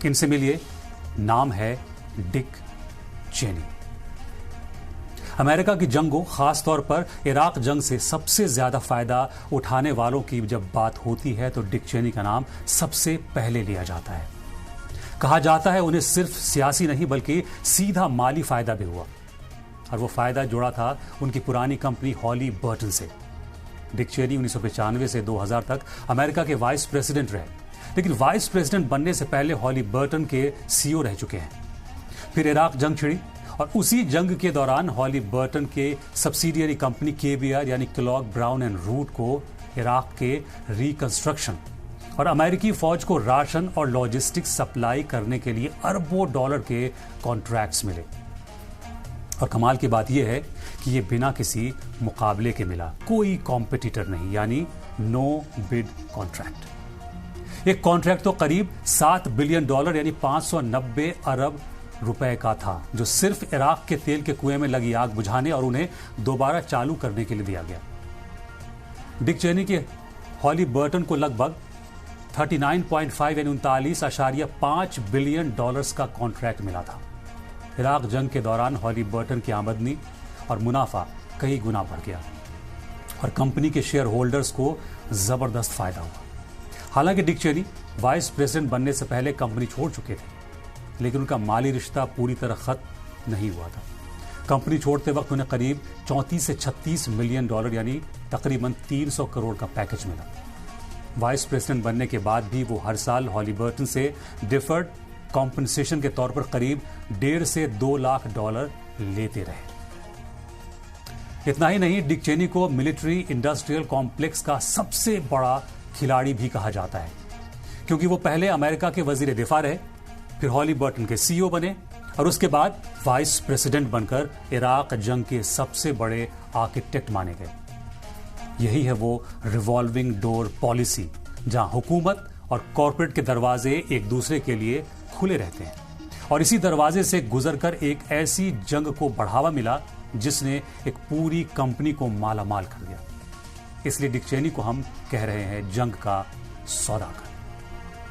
इनसे मिलिए, नाम है डिक चेनी। अमेरिका की जंगों, खासतौर पर इराक जंग से सबसे ज्यादा फायदा उठाने वालों की जब बात होती है तो डिक चेनी का नाम सबसे पहले लिया जाता है। कहा जाता है उन्हें सिर्फ सियासी नहीं बल्कि सीधा माली फायदा भी हुआ, और वो फायदा जुड़ा था उनकी पुरानी कंपनी हॉली बर्टन से। डिक चेनी 1995 से 2000 तक अमेरिका के वाइस प्रेसिडेंट रहे, लेकिन वाइस प्रेसिडेंट बनने से पहले हॉली बर्टन के सीईओ रह चुके हैं। फिर इराक जंग छिड़ी और उसी जंग के दौरान हॉली बर्टन के सब्सिडियरी कंपनी केबीआर यानी क्लॉक ब्राउन एंड रूट को इराक के रिकंस्ट्रक्शन और अमेरिकी फौज को राशन और लॉजिस्टिक्स सप्लाई करने के लिए अरबों डॉलर के कॉन्ट्रैक्ट्स मिले। और कमाल की बात यह है कि यह बिना किसी मुकाबले के मिला, कोई कॉम्पिटिटर नहीं, यानी नो बिड कॉन्ट्रैक्ट। एक कॉन्ट्रैक्ट तो करीब $7 बिलियन यानी 590 अरब रुपए का था, जो सिर्फ इराक के तेल के कुएं में लगी आग बुझाने और उन्हें दोबारा चालू करने के लिए दिया गया। डिक चेनी के हॉली बर्टन को लगभग 39.5 यानी 39.5 बिलियन डॉलर्स का कॉन्ट्रैक्ट मिला था। इराक जंग के दौरान हॉली बर्टन की आमदनी और मुनाफा कई गुना बढ़ गया और कंपनी के शेयर होल्डर्स को जबरदस्त फायदा हुआ। हालांकि डिक चेनी वाइस प्रेसिडेंट बनने से पहले कंपनी छोड़ चुके थे, लेकिन उनका माली रिश्ता पूरी तरह खत्म नहीं हुआ था। कंपनी छोड़ते वक्त उन्हें करीब 34 से 36 मिलियन डॉलर यानी तकरीबन 300 करोड़ का पैकेज मिला। वाइस प्रेसिडेंट बनने के बाद भी वो हर साल हॉली बर्टन से डिफर्ड कॉम्पनसेशन के तौर पर करीब 1.5 से 2 लाख डॉलर लेते रहे। इतना ही नहीं, डिक चेनी को मिलिट्री इंडस्ट्रियल कॉम्प्लेक्स का सबसे बड़ा खिलाड़ी भी कहा जाता है, क्योंकि वो पहले अमेरिका के वजीर दिफा रहे, फिर हॉली बर्टन के सीईओ बने और उसके बाद वाइस प्रेसिडेंट बनकर इराक जंग के सबसे बड़े आर्किटेक्ट माने गए। यही है वो रिवॉल्विंग डोर पॉलिसी, जहां हुकूमत और कॉरपोरेट के दरवाजे एक दूसरे के लिए खुले रहते हैं, और इसी दरवाजे से गुजरकर एक ऐसी जंग को बढ़ावा मिला जिसने एक पूरी कंपनी को मालामाल कर दिया। इसलिए डिक चेनी को हम कह रहे हैं जंग का सौदागर।